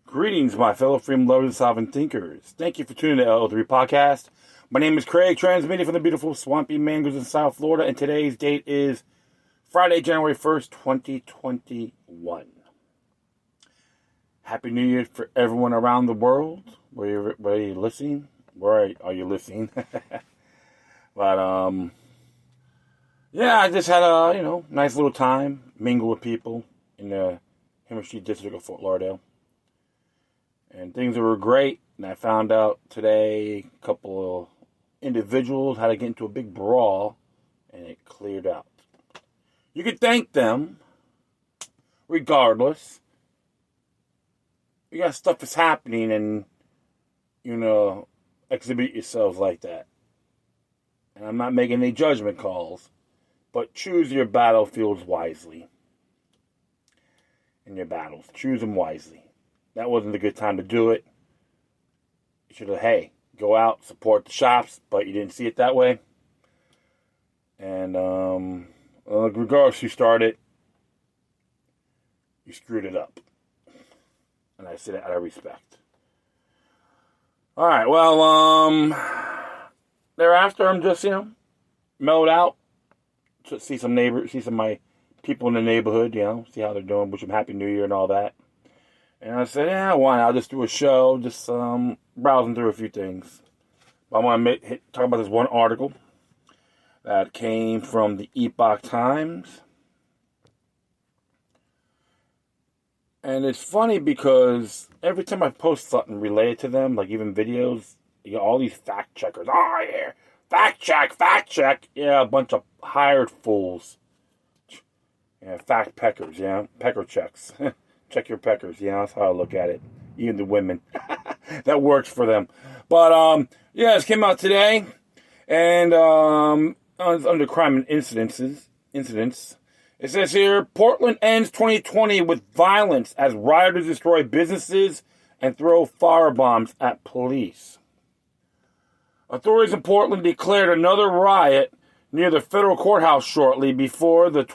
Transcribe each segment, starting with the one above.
Greetings, my fellow freedom lovers and sovereign thinkers. Thank you for tuning to the L3 Podcast. My name is Craig, transmitting from the beautiful swampy mangroves in South Florida, and today's date is Friday, January 1st, 2021. Happy New Year for everyone around the world. Where are you listening? Where are you listening? But, yeah, I just had a, nice little time, mingle with people in the Hemistry District of Fort Lauderdale. And things were great. And I found out today a couple of individuals had to get into a big brawl, and it cleared out. You could thank them, regardless. You got stuff that's happening, and, exhibit yourselves like that. And I'm not making any judgment calls, but choose your battlefields wisely. In your battles, choose them wisely. That wasn't a good time to do it. You should have, go out, support the shops, but you didn't see it that way. And regardless who started, you screwed it up. And I say that out of respect. All right, well, thereafter I'm just, mellowed out. To see some neighbors, see some of my people in the neighborhood, see how they're doing, wish them Happy New Year and all that. And I said, why not? I'll just do a show, just browsing through a few things. But I want to talk about this one article that came from the Epoch Times. And it's funny because every time I post something related to them, like even videos, all these fact checkers. Oh, yeah, fact check. Yeah, a bunch of hired fools. Yeah, fact peckers, pecker checks. Check your peckers, that's how I look at it. Even the women. That works for them. But, this came out today. And under crime and incidents, it says here, Portland ends 2020 with violence as rioters destroy businesses and throw firebombs at police. Authorities in Portland declared another riot near the federal courthouse shortly before the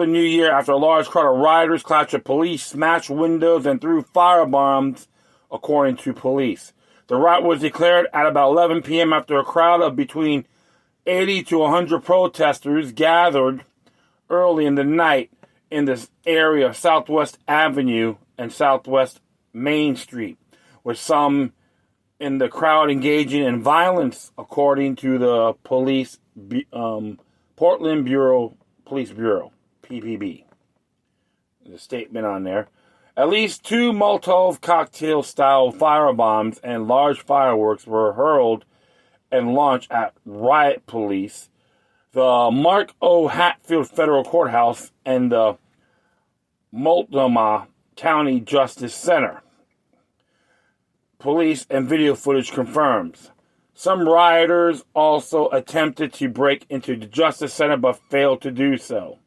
new year after a large crowd of rioters clashed with police, smashed windows, and threw firebombs, according to police. The riot was declared at about 11 p.m. after a crowd of between 80 to 100 protesters gathered early in the night in this area of Southwest Avenue and Southwest Main Street, with some in the crowd engaging in violence, according to the Portland Police Bureau. PPB. There's a statement on there. At least 2 Molotov cocktail-style firebombs and large fireworks were hurled and launched at Riot Police, the Mark O. Hatfield Federal Courthouse, and the Multnomah County Justice Center. Police and video footage confirms. Some rioters also attempted to break into the Justice Center but failed to do so.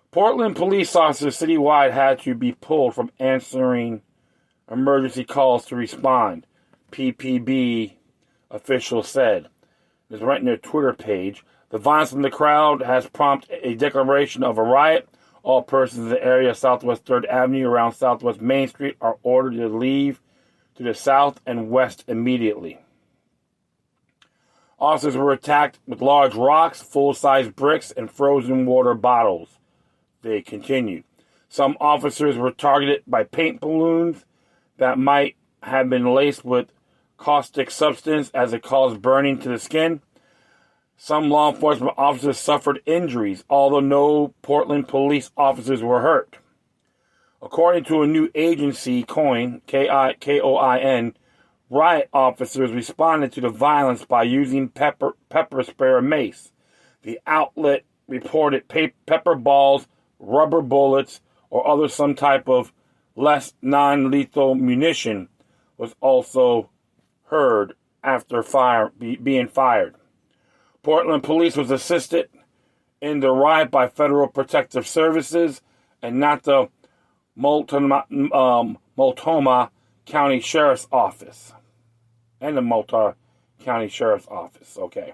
Portland police officers citywide had to be pulled from answering emergency calls to respond, PPB officials said. It's right in their Twitter page. The violence from the crowd has prompted a declaration of a riot. All persons in the area of Southwest 3rd Avenue around Southwest Main Street are ordered to leave to the south and west immediately. Officers were attacked with large rocks, full-size bricks, and frozen water bottles. They continued. Some officers were targeted by paint balloons that might have been laced with caustic substance as it caused burning to the skin. Some law enforcement officers suffered injuries, although no Portland police officers were hurt. According to a new agency, KOIN, K-O-I-N, riot officers responded to the violence by using pepper spray or mace. The outlet reported pepper balls, rubber bullets, or other some type of less non-lethal munition was also heard after being fired. Portland police was assisted in the riot by Federal Protective Services and not the Multnomah County Sheriff's Office. And the Multnomah County Sheriff's Office, okay.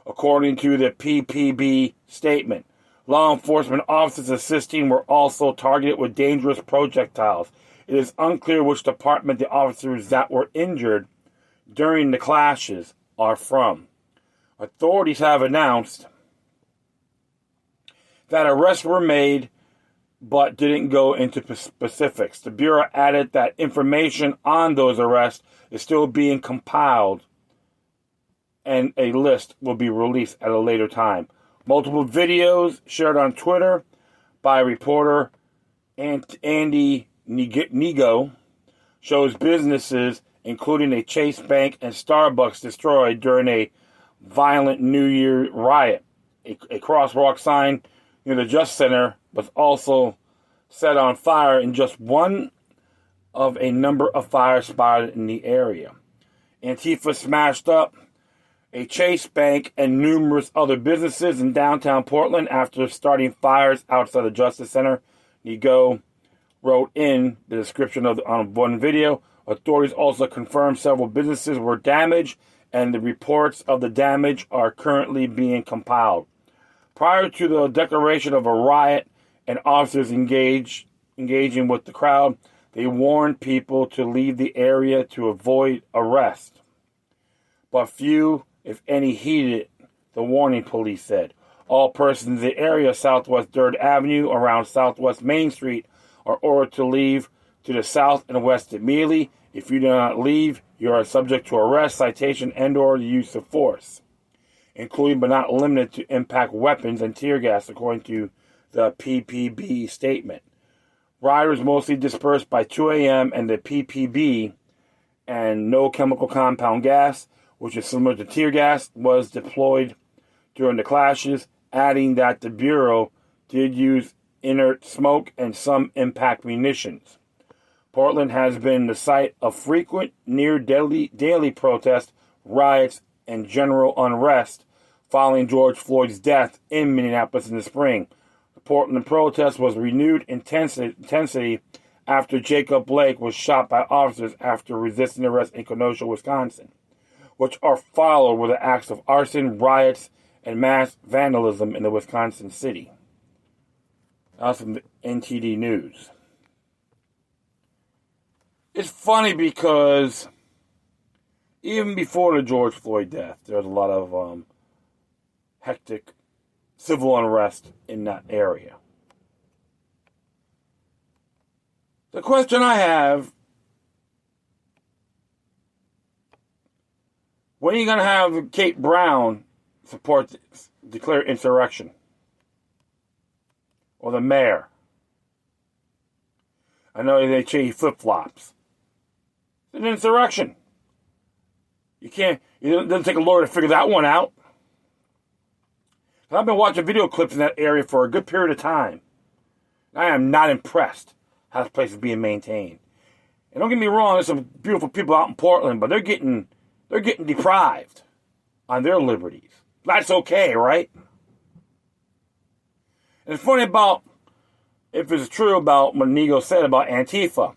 According to the PPB statement, law enforcement officers assisting were also targeted with dangerous projectiles, It is unclear which department the officers that were injured during the clashes are from. Authorities have announced that arrests were made but didn't go into specifics. The Bureau added that information on those arrests is still being compiled and a list will be released at a later time. Multiple videos shared on Twitter by reporter Andy Nego shows businesses, including a Chase Bank and Starbucks, destroyed during a violent New Year riot. A crosswalk sign near the Just Center was also set on fire in just one of a number of fires spotted in the area. Antifa smashed up a Chase Bank and numerous other businesses in downtown Portland after starting fires outside the Justice Center. Nego wrote in the description on one video. Authorities also confirmed several businesses were damaged, and the reports of the damage are currently being compiled. Prior to the declaration of a riot and officers engaging with the crowd, they warned people to leave the area to avoid arrest. But few, if any, heeded the warning, police said. All persons in the area of Southwest 3rd Avenue around Southwest Main Street are ordered to leave to the south and west immediately. If you do not leave, you are subject to arrest, citation, and or the use of force, including but not limited to impact weapons and tear gas, according to the PPB statement. Rioters mostly dispersed by 2 a.m. and the PPB and no chemical compound gas, which is similar to tear gas, was deployed during the clashes, adding that the Bureau did use inert smoke and some impact munitions. Portland has been the site of frequent near-daily protests, riots, and general unrest following George Floyd's death in Minneapolis in the spring. The Portland protest was renewed intensity after Jacob Blake was shot by officers after resisting arrest in Kenosha, Wisconsin, which are followed with the acts of arson, riots, and mass vandalism in the Wisconsin city. That's from the NTD News. It's funny because even before the George Floyd death, there was a lot of hectic civil unrest in that area. The question I have, when are you going to have Kate Brown support declare insurrection? Or the mayor? I know they change flip-flops. It's an insurrection. It doesn't take a lawyer to figure that one out. I've been watching video clips in that area for a good period of time. I am not impressed how this place is being maintained. And don't get me wrong, there's some beautiful people out in Portland, but they're getting deprived on their liberties. That's okay, right? And it's funny about, if it's true about what Nego said about Antifa,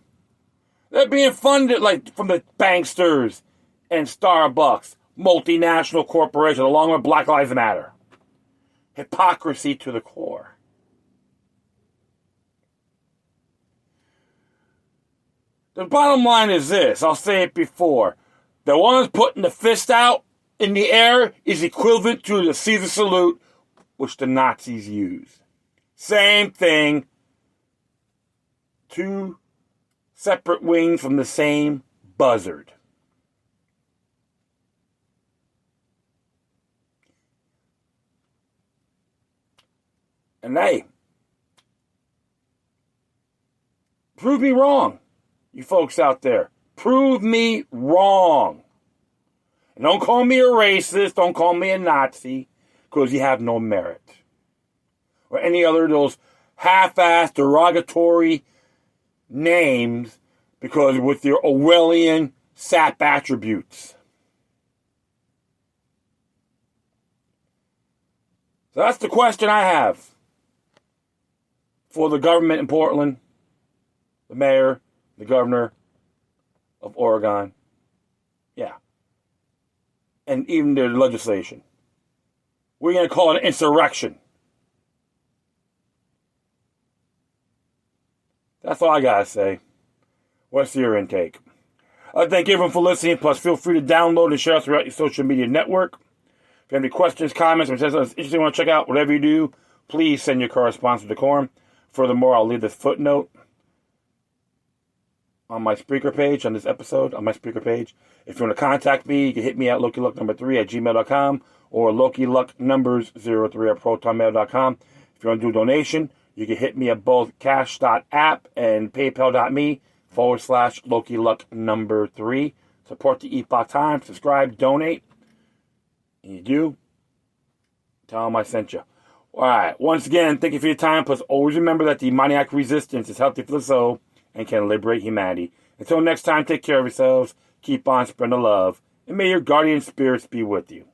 they're being funded like from the banksters and Starbucks, multinational corporations, along with Black Lives Matter. Hypocrisy to the core. The bottom line is this, I'll say it before. The ones putting the fist out in the air is equivalent to the Caesar salute, which the Nazis used. Same thing. Two separate wings from the same buzzard. And hey, prove me wrong, you folks out there. Prove me wrong. And don't call me a racist, don't call me a Nazi, because you have no merit. Or any other of those half-assed derogatory names because with your Orwellian sap attributes. So that's the question I have for the government in Portland, the mayor, the governor of Oregon. Yeah. And even their legislation. We're going to call it an insurrection. That's all I got to say. What's your intake? Thank everyone for listening. Plus, feel free to download and share us throughout your social media network. If you have any questions, comments, or something interesting you want to check out, whatever you do, please send your correspondence to Decorum. Furthermore, I'll leave this footnote on my speaker page on this episode, on my speaker page. If you want to contact me, you can hit me at LokiLuck3@gmail.com or LokiLuck03@protonmail.com. If you want to do a donation, you can hit me at both cash.app and paypal.me/LokiLuck3. Support the Epoch Times. Subscribe, donate. And you do, tell them I sent you. All right. Once again, thank you for your time. Plus, always remember that the demoniac resistance is healthy for the soul and can liberate humanity. Until next time, take care of yourselves. Keep on spreading the love. And may your guardian spirits be with you.